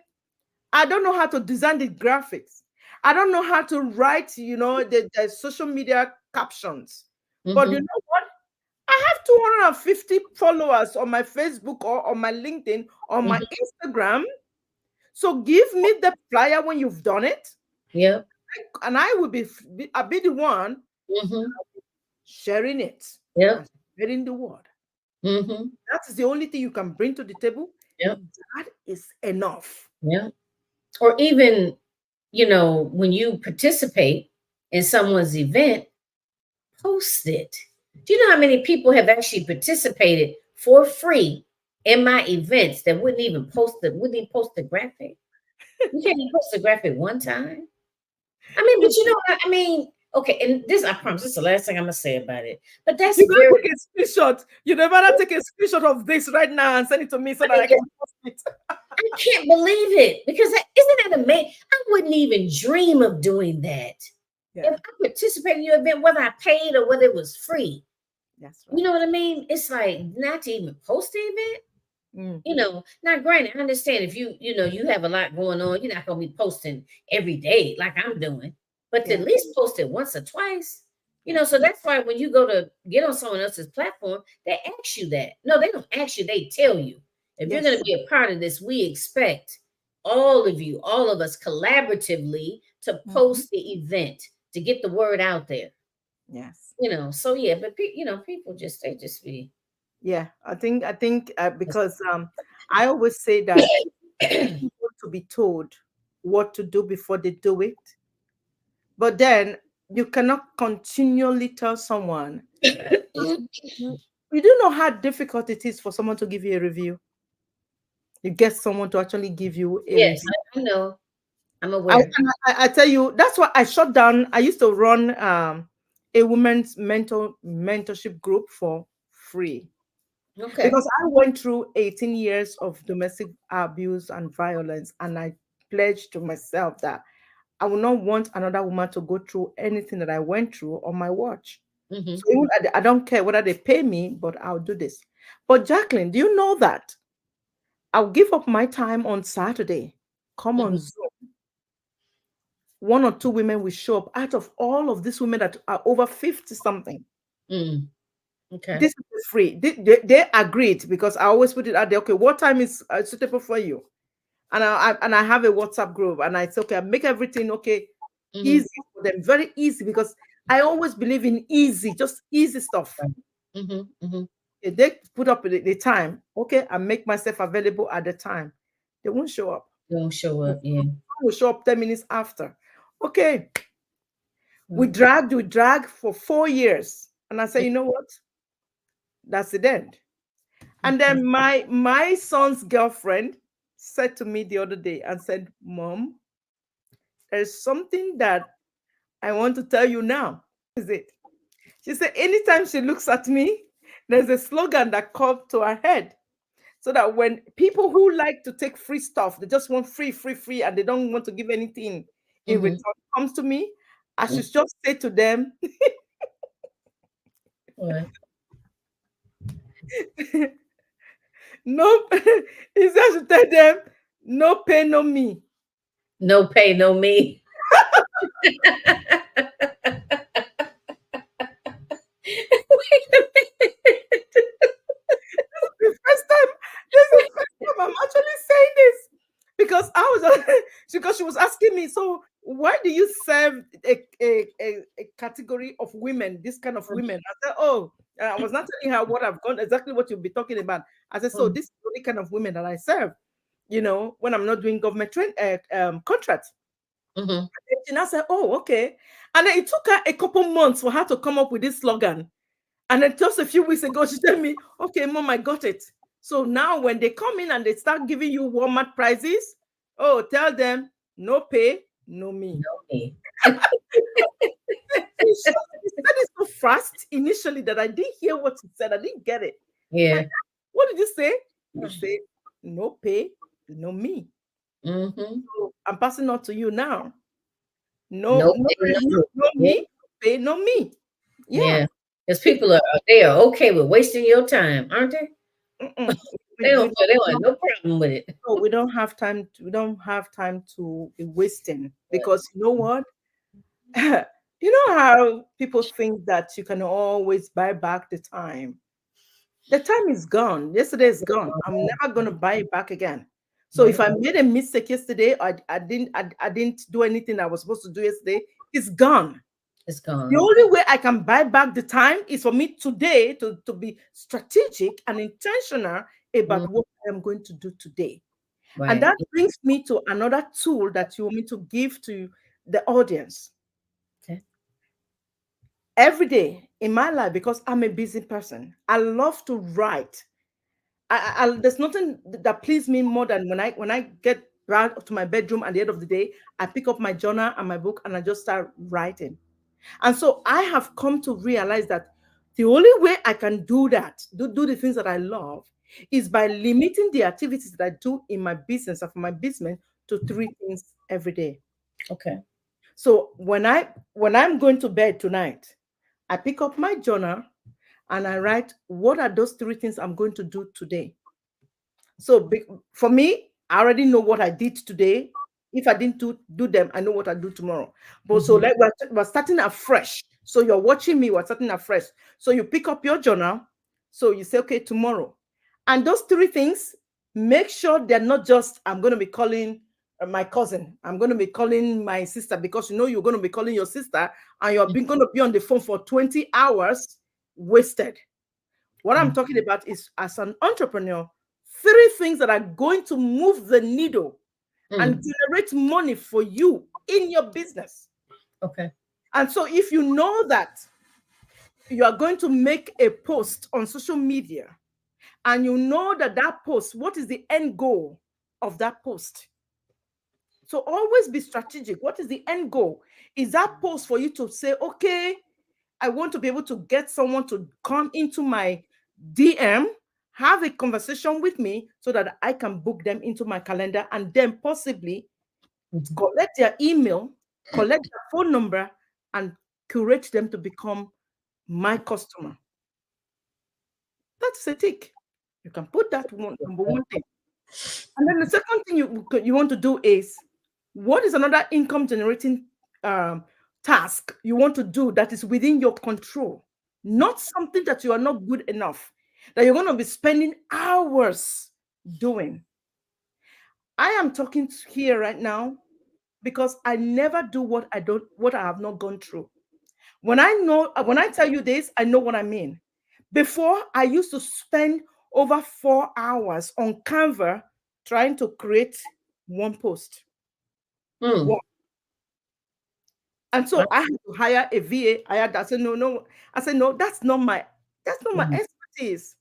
I don't know how to design the graphics. I don't know how to write, the social media captions. But you Mm-hmm. know what? I have 250 followers on my Facebook or on my LinkedIn, on my Mm-hmm. Instagram. So give me the flyer when you've done it, Yep. and I will I'll be the one Mm-hmm. sharing it Yep. and spreading the word. Mm-hmm. That is the only thing you can bring to the table. Yep. That is enough. Yep. Or even, when you participate in someone's event, post it. Do you know how many people have actually participated for free in my events that wouldn't even post the graphic? You can't even post the graphic one time. I mean, but You, you know what I mean? Okay, and this I promise this is the last thing I'm gonna say about it. But that's you gotta very take a screenshot. You better take a screenshot of this right now and send it to me so I that mean, I can post it. I can't believe it because isn't that amazing? I wouldn't even dream of doing that. If Yeah, I participated in your event, whether I paid or whether it was free, that's you right. know what I mean? It's like not to even post the event. Mm, Now granted, I understand if you have a lot going on, you're not gonna be posting every day like I'm doing, but to at yeah, least post it once or twice. yeah, So that's why when you go to get on someone else's platform, they ask you that. No, they don't ask you, they tell you. If you're gonna yes, be a part of this, we expect all of you, all of us collaboratively to mhm, post the event to get the word out there. yes, So yeah, but people they just be yeah. I think because I always say that people want to be told what to do before they do it, but then you cannot continually tell someone. You do know how difficult it is for someone to give you a review. You get someone to actually give you a Yes, review. I know. I'm I, aware. I tell you, that's why I shut down. I used to run a women's mentorship group for free Okay. because I went through 18 years of domestic abuse and violence, and I pledged to myself that I will not want another woman to go through anything that I went through on my watch. Mm-hmm. So even I don't care whether they pay me, but I'll do this. But Jacqueline, do you know that I'll give up my time on Saturday? Come on Mm-hmm. Zoom. One or two women will show up out of all of these women that are over 50 something. Mm. Okay. This is free. They agreed because I always put it out there. Okay, what time is suitable for you? And I have a WhatsApp group, and I say, okay, I make everything okay, Mm-hmm. easy for them, very easy, because I always believe in easy, just easy stuff. Right. Mm-hmm. Mm-hmm. If they put up the time, okay, I make myself available at the time. They won't show up. Don't show Some up. Yeah. will show up 10 minutes after. Okay, Right. we dragged for 4 years. And I say, you know what? That's the end. And Okay. then my son's girlfriend said to me the other day and said, Mom, there's something that I want to tell you now. Is it? She said, anytime she looks at me, there's a slogan that comes to her head. So that when people who like to take free stuff, they just want free, free, free, and they don't want to give anything in Mm-hmm. return, comes to me, I should just say to them, Right. no, is that to tell them, no pay, no me. No pay, no me. The first time, this is the first time I'm actually saying this. because I was because she was asking me, so why do you serve a category of women, this kind of women? I said, oh, I was not telling her what I've gone, exactly what you'll be talking about. I said, so Mm-hmm. this is the only kind of women that I serve, when I'm not doing government contracts. Mm-hmm. And I said, oh, okay. And then it took her a couple months for her to come up with this slogan. And then just a few weeks ago, she told me, okay, mom, I got it. So now when they come in and they start giving you Walmart prices, oh, tell them no pay, no me. Okay. He said it so fast initially that I didn't hear what he said. I didn't get it. Yeah. What did you say? He said, no pay, no me. Mm-hmm. So I'm passing on to you now. No, Nope. no, No. no Yeah. me, pay, no me. Yeah. Yeah. Because people are they are okay with wasting your time, aren't they? Mm-mm. They We don't they don't have don't no problem with it. no, we don't have time. We don't have time to be wasting because you know what? You know how people think that you can always buy back the time. The time is gone. Yesterday is gone. I'm never gonna buy it back again. So if Yeah. I made a mistake yesterday, I didn't do anything I was supposed to do yesterday, it's gone. It's The gone. only way I can buy back the time is for me today to be strategic and intentional Mm, about what I am going to do today. And right. that brings me to another tool that you want me to give to the audience Okay. every day in my life because I'm a busy person. I love to write. There's nothing that pleases me more than when I get back to my bedroom at the end of the day, I pick up my journal and my book and I just start writing. And so I have come to realize that the only way I can do that, do the things that I love, is by limiting the activities that I do in my business or for my business to three things every day. Okay. So when I'm going to bed tonight, I pick up my journal and I write what are those three things I'm going to do today. So for me, I already know what I did today. If I didn't do them, I know what I do tomorrow. But so Mm-hmm. like we're starting afresh. So you're watching me, we're starting afresh. So you pick up your journal. So you say, okay, tomorrow. And those three things, make sure they're not just, I'm going to be calling my cousin. I'm going to be calling my sister because you know you're going to be calling your sister and you're going to be on the phone for 20 hours wasted. What I'm talking about is as an entrepreneur, three things that are going to move the needle and Mm. generate money for you in your business. Okay. And so if you know that you are going to make a post on social media and you know that that post, what is the end goal of that post? So always be strategic. What is the end goal? Is that post for you to say, okay, I want to be able to get someone to come into my DM, have a conversation with me so that I can book them into my calendar and then possibly Mhm. collect their email, collect their phone number, and curate them to become my customer. That's a tick. You can put that one number one thing. And then the second thing you want to do is what is another income generating um, task you want to do that is within your control, not something that you are not good enough, that you're going to be spending hours doing. I am talking here right now because I never do what I have not gone through. When I tell you this, I know what I mean. Before, I used to spend over 4 hours on Canva trying to create one post. Mm. One. And so I had to hire a VA. I said, no, no. I said, no, that's not my Mhm. expertise.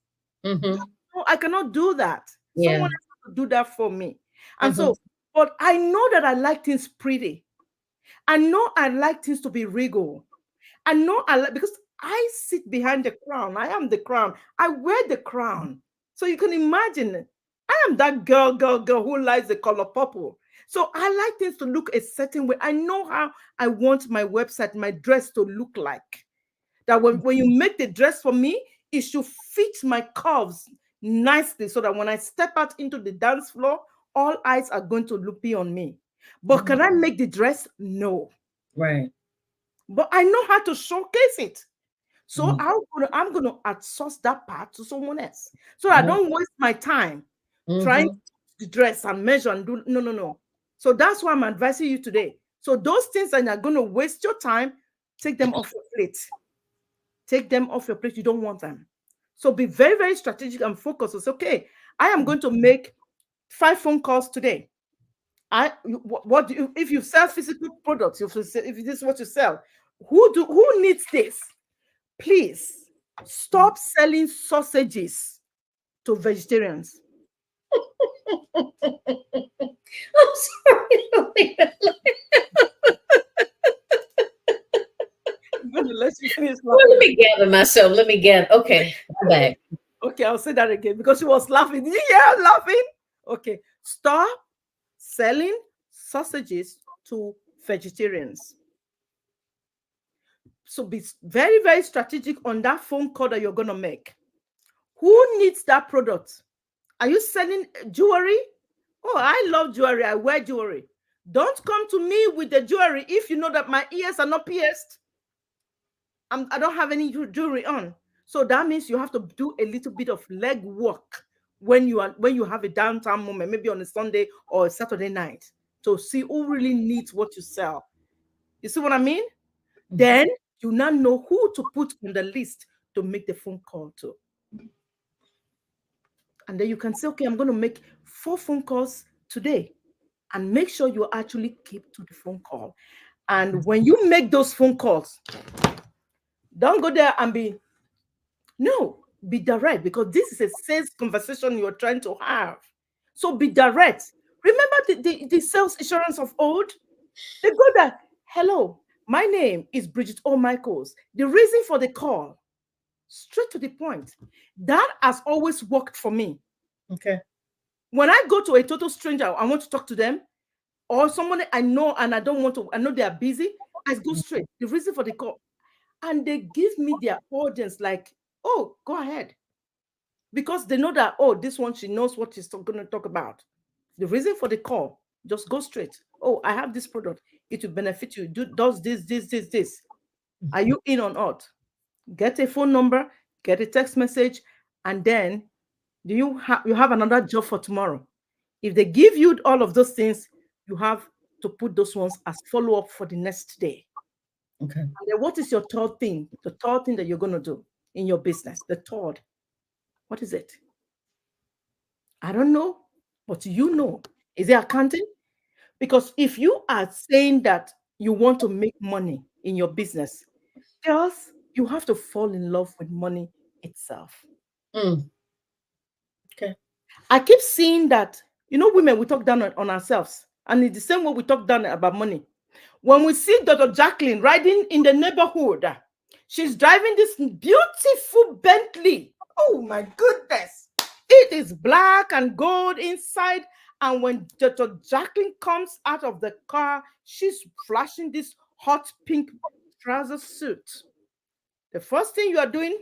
Mhm. No, I cannot do that. Yeah. Someone else has to do that for me. And Mhm. so, but I know that I like things pretty. I know I like things to be regal. I know I like because I sit behind the crown. I am the crown. I wear the crown. So you can imagine, I am that girl who likes the color purple. So I like things to look a certain way. I know how I want my website, my dress to look like. That when you make the dress for me, it should fit my curves nicely so that when I step out into the dance floor, all eyes are going to look be on me. But Mhm. can I make the dress? No. Right. But I know how to showcase it. So Mhm. I'm gonna outsource that part to someone else. So I Yeah. don't waste my time trying to Mhm. dress and measure and do no. So that's why I'm advising you today. So those things that are going to waste your time, take them off your plate. Take them off your plate. You don't want them. So be very, very strategic and focused. It's okay. I am going to make 5 phone calls today. What do you, if you sell physical products, if this is what you sell, who needs this? Please stop selling sausages to vegetarians. I'm sorry. I'm going to let you finish Well, laughing. let me gather myself. Let me gather. Okay, I'm back. Okay, I'll say that again because she was laughing. Did you hear her laughing? Okay, stop selling sausages to vegetarians. So be very, very strategic on that phone call that you're going to make. Who needs that product? Are you selling jewelry? Oh, I love jewelry. I wear jewelry. Don't come to me with the jewelry if you know that my ears are not pierced. I don't have any jewelry on. So that means you have to do a little bit of leg work when you have a downtown moment, maybe on a Sunday or a Saturday night, to see who really needs what you sell. You see what I mean? Then you now know who to put on the list to make the phone call to. And then you can say, okay, I'm going to make 4 phone calls today, and make sure you actually keep to the phone call. And when you make those phone calls, don't go there and be direct, because this is a sales conversation you're trying to have. So be direct. Remember the sales insurance of old? They go there. Hello, my name is Brigitte O'Michaels. The reason for the call, straight to the point. That has always worked for me. Okay. When I go to a total stranger, I want to talk to them, or someone I know and I know they are busy, I go straight. The reason for the call. And they give me their audience like, oh, go ahead. Because they know that, oh, this one, she knows what she's going to talk about. The reason for the call, just go straight. Oh, I have this product. It will benefit you. Does this. Are you in or not? Get a phone number, get a text message, and then you have another job for tomorrow. If they give you all of those things, you have to put those ones as follow-up for the next day. Okay. And then what is your third thing? The third thing that you're going to do in your business. The third. What is it? I don't know, but you know. Is it accounting? Because if you are saying that you want to make money in your business, else you have to fall in love with money itself. Okay. I keep seeing that, women, we talk down on ourselves. And it's the same way we talk down about money. When we see Dr. Jacqueline riding in the neighborhood, she's driving this beautiful Bentley. Oh my goodness. It is black and gold inside. And when Dr. Jacqueline comes out of the car, she's flashing this hot pink trouser suit. The first thing you are doing,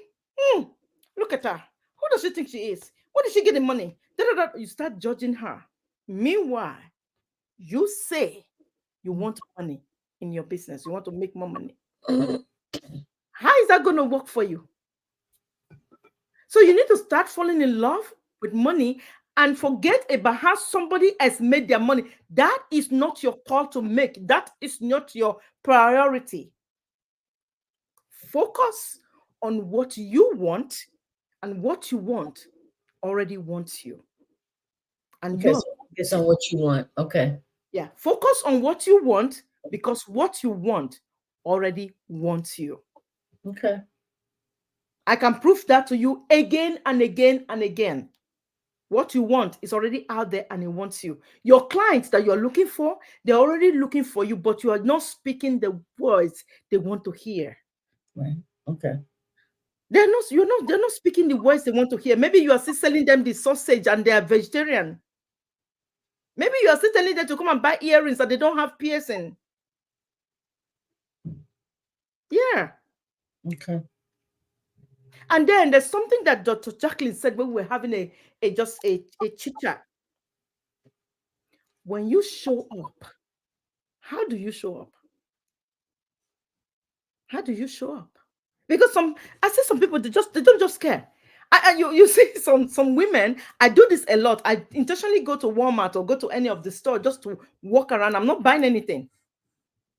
look at her. Who does she think she is? Where did she get the money? You start judging her. Meanwhile, you say you want money in your business. You want to make more money. How is that going to work for you? So you need to start falling in love with money and forget about how somebody has made their money. That is not your call to make. That is not your priority. Focus on what you want, and what you want already wants you. And Okay, so focus on what you want. Okay. Yeah, focus on what you want, because what you want already wants you. Okay. I can prove that to you again and again and again. What you want is already out there and it wants you. Your clients that you're looking for, they're already looking for you, but you are not speaking the words they want to hear. Right. Okay. They're not speaking the words they want to hear. Maybe you are still selling them the sausage and they are vegetarian. Maybe you are still telling them to come and buy earrings that they don't have piercing. Yeah. Okay. And then there's something that Dr. Jacqueline said when we were having a chit chat. When you show up, how do you show up? How do you show up? Because I see some people, they don't just care. You see some women, I do this a lot. I intentionally go to Walmart or go to any of the store just to walk around. I'm not buying anything.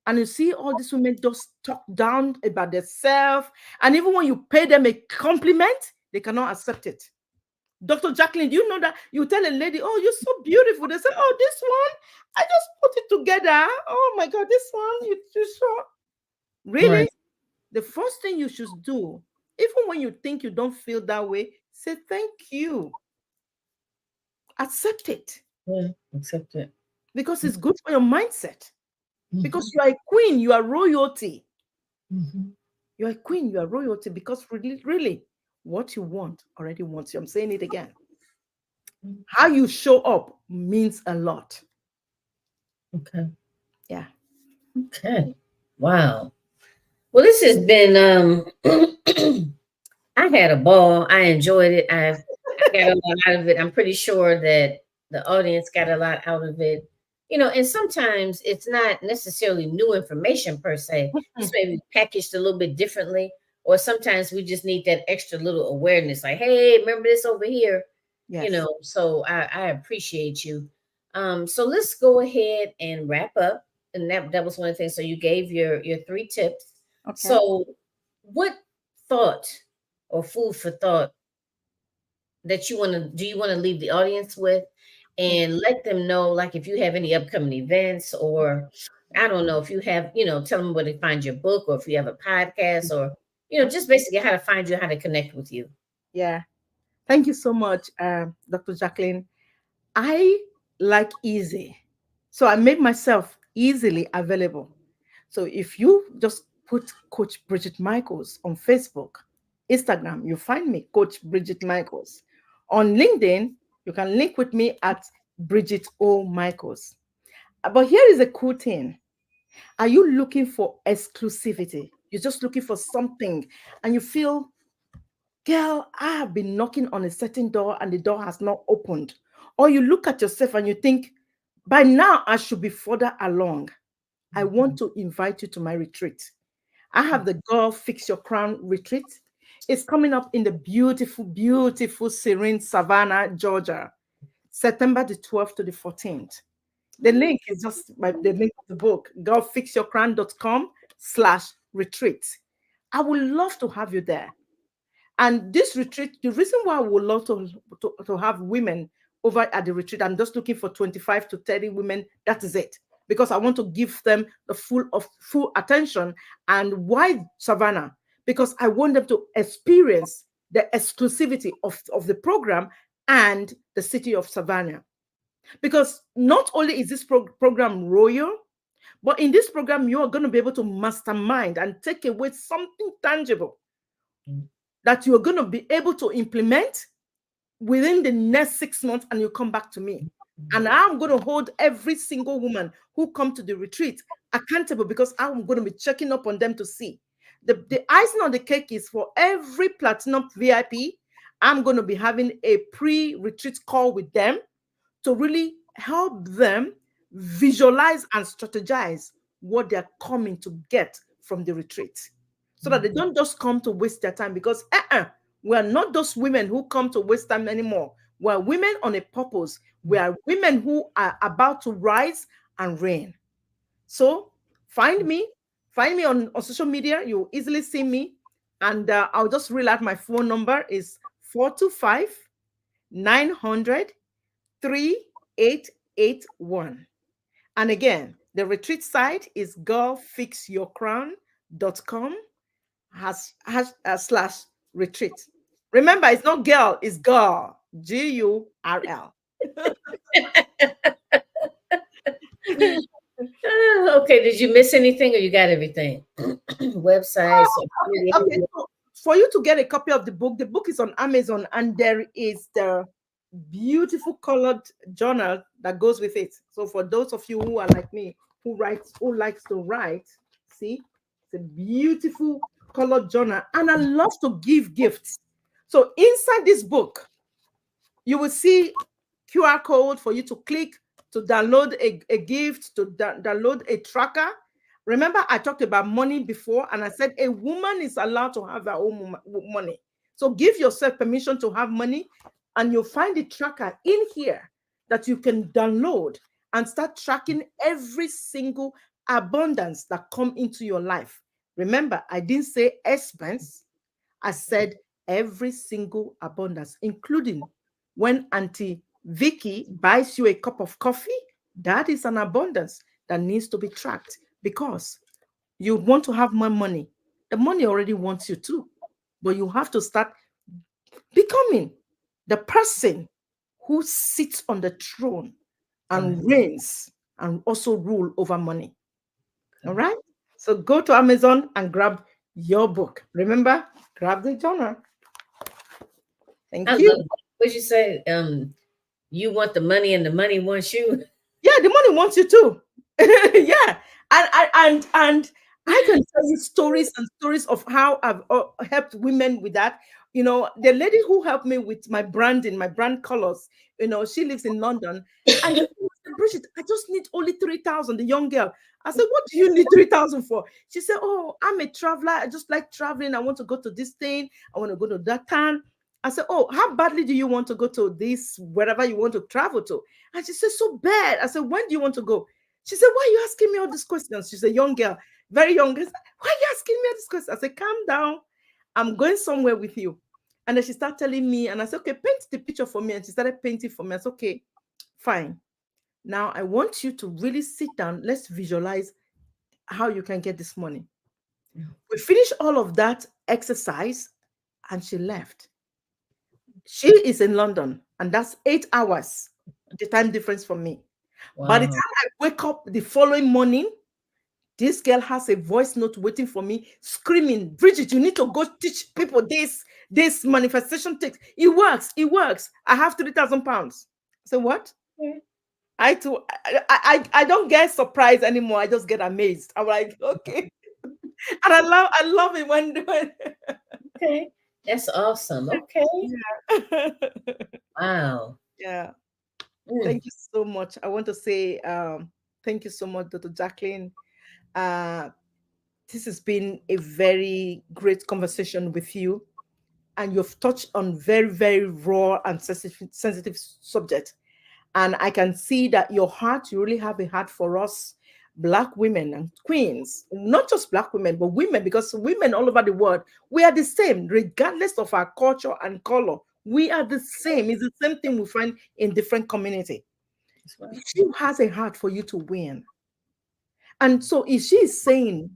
And you see all these women just talk down about themselves. And even when you pay them a compliment, they cannot accept it. Dr. Jacqueline, do you know that you tell a lady, oh, you're so beautiful? They say, oh, this one, I just put it together. Oh my God, this one, you sure? Really? Right. The first thing you should do, even when you think you don't feel that way, say thank you. Accept it Yeah. Accept it. because it's good for your mindset. Mm-hmm. Because you are a queen, you are royalty. Mm-hmm. You are a queen, you are royalty because really, really, what you want already wants you. I'm saying it again. How you show up means a lot. Okay. Yeah. Okay. Wow. Well, this has been I had a ball. I enjoyed it. I got a lot out of it. I'm pretty sure that the audience got a lot out of it. And sometimes it's not necessarily new information per se. Just Mm, maybe packaged a little bit differently. Or sometimes we just need that extra little awareness, like, hey, remember this over here. yes. So I appreciate you. So let's go ahead and wrap up. And that was one of the things. So you gave your three tips. Okay. So what thought or food for thought that you want to leave the audience with, and let them know, like, if you have any upcoming events, or I don't know, if you have, tell them where to find your book, or if you have a podcast, or just basically how to find you, how to connect with you. Yeah. Thank you so much, Dr. Jacqueline. I like easy. So I made myself easily available. So if you just put Coach Brigitte Michaels on Facebook, Instagram, you find me, Coach Brigitte Michaels. On LinkedIn, you can link with me at Brigitte O. Michaels. But here is a cool thing. Are you looking for exclusivity? You're just looking for something and you feel, girl, I have been knocking on a certain door and the door has not opened. Or you look at yourself and you think, by now I should be further along. I want to invite you to my retreat. I have the Girl Fix Your Crown retreat. It's coming up in the beautiful, beautiful, serene Savannah, Georgia, September the 12th to the 14th. The link is just the link of the book, girlfixyourcrown.com/retreat. I would love to have you there. And this retreat, the reason why I would love to have women over at the retreat, I'm just looking for 25 to 30 women. That is it. Because I want to give them the full attention. And why Savannah? Because I want them to experience the exclusivity of the program and the city of Savannah. Because not only is this program royal, but in this program, you are going to be able to mastermind and take away something tangible that you're going to be able to implement within the next 6 months, and you come back to me. And I'm going to hold every single woman who come to the retreat accountable, because I'm going to be checking up on them to see. The icing on the cake is for every platinum VIP, I'm going to be having a pre-retreat call with them to really help them visualize and strategize what they're coming to get from the retreat, so that they don't just come to waste their time. Because we are not those women who come to waste time anymore. We are women on a purpose. We are women who are about to rise and reign. So find me on social media. You'll easily see me. And I'll just reel out my phone number is 425 900 3881. And again, the retreat site is girlfixyourcrown.com /retreat. Remember, it's not girl, it's girl. GURL. Okay, did you miss anything, or you got everything? Website, social media. Okay. So for you to get a copy of the book is on Amazon, and there is the beautiful colored journal that goes with it. So for those of you who are like me, who likes to write, see, it's a beautiful colored journal, and I love to give gifts. So inside this book, you will see QR code for you to click to download a gift, to download a tracker. Remember, I talked about money before, and I said a woman is allowed to have her own money. So give yourself permission to have money, and you'll find the tracker in here that you can download and start tracking every single abundance that come into your life. Remember, I didn't say expense. I said every single abundance, including when Auntie Vicky buys you a cup of coffee. That is an abundance that needs to be tracked, because you want to have more money. The money already wants you too, but you have to start becoming the person who sits on the throne and reigns and also rule over money. All right? So go to Amazon and grab your book. Remember, grab the genre. I Thank love you. that. What you say? You want the money and the money wants you. Yeah, the money wants you too. Yeah, and I can tell you stories and stories of how I've helped women with that. The lady who helped me with my branding, my brand colors. She lives in London, and she said, Brigitte, I just need only 3,000. The young girl. I said, what do you need 3,000 for? She said, oh, I'm a traveler. I just like traveling. I want to go to this thing. I want to go to that town. I said, oh, how badly do you want to go to this, wherever you want to travel to? And she said, so bad. I said, when do you want to go? She said, why are you asking me all these questions? She's a young girl, very young. I said, why are you asking me all these questions? I said, calm down. I'm going somewhere with you. And then she started telling me, and I said, okay, paint the picture for me. And she started painting for me. I said, okay, fine. Now I want you to really sit down. Let's visualize how you can get this money. We finished all of that exercise, and she left. She is in London, and that's 8 hours, the time difference for me. By the Wow. time I wake up the following morning, this girl has a voice note waiting for me, screaming, Brigitte, you need to go teach people this manifestation takes. It works. It works. I have 3,000 pounds. So what? I too, I don't get surprised anymore. I just get amazed. I'm like, okay. And I love it when Okay. That's awesome. Okay. yeah. Wow. Yeah. Mm. Thank you so much. I want to say thank you so much, Dr. Jacqueline. Uh, this has been a very great conversation with you, and you've touched on very, very raw and sensitive subject. And I can see that your heart, you really have a heart for us, Black women and queens, not just Black women, but women, because women all over the world, we are the same, regardless of our culture and color. We are the same. It's the same thing we find in different community. That's right. She has a heart for you to win. And so if she is saying,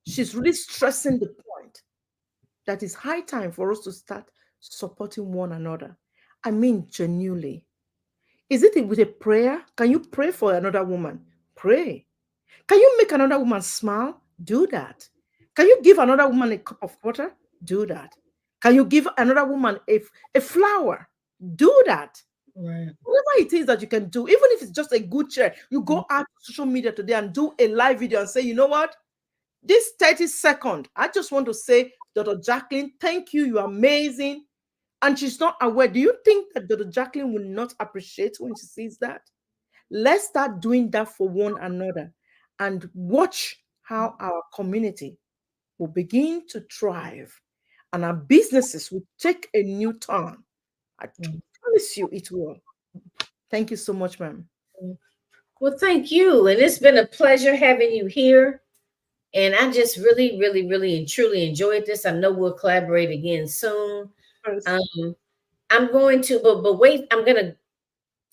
she's really stressing the point that it's high time for us to start supporting one another. I mean, genuinely. Is it with a prayer? Can you pray for another woman? Pray. Can you make another woman smile? Do that. Can you give another woman a cup of water? Do that. Can you give another woman a flower? Do that. Right. Whatever it is that you can do, even if it's just a good chair, you go out to social media today and do a live video and say, you know what? This 30-second, I just want to say, Dr. Jacqueline, thank you. You're amazing. And she's not aware. Do you think that Dr. Jacqueline will not appreciate when she sees that? Let's start doing that for one another and watch how our community will begin to thrive and our businesses will take a new turn. I promise you it will. Thank you so much, ma'am. Well, thank you. And it's been a pleasure having you here. And I just really, really, really and truly enjoyed this. I know we'll collaborate again soon. Um, I'm going to, but wait, I'm gonna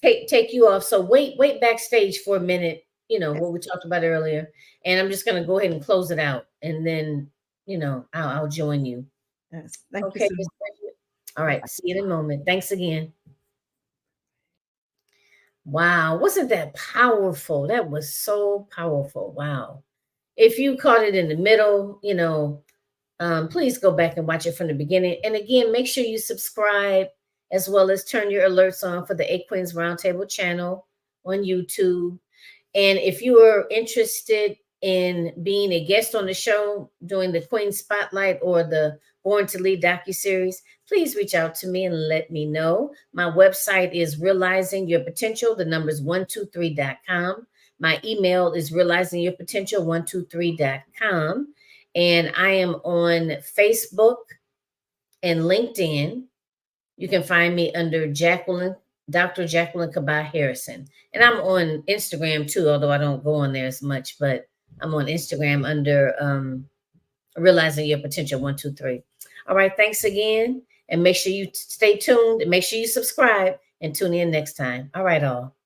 take you off. So wait backstage for a minute, what we talked about earlier. And I'm just gonna go ahead and close it out. And then, I'll join you. Yes. Thank you Okay. so Miss much. Bridget? All right. See you in a moment. Thanks again. Wow. Wasn't that powerful? That was so powerful. Wow. If you caught it in the middle, please go back and watch it from the beginning. And again, make sure you subscribe as well as turn your alerts on for the Eight Queens Roundtable channel on YouTube. And if you are interested in being a guest on the show doing the Queen Spotlight or the Born to Lead docuseries, please reach out to me and let me know. My website is realizing your potential, the numbers 123.com. My email is realizingyourpotential123.com. And I am on Facebook, and LinkedIn. You can find me under Jacqueline, Dr. Jacqueline Kaba-Harrison. And I'm on Instagram too, although I don't go on there as much, but I'm on Instagram under Realizing Your Potential 123. All right, thanks again. And make sure you stay tuned and make sure you subscribe and tune in next time. All right, all.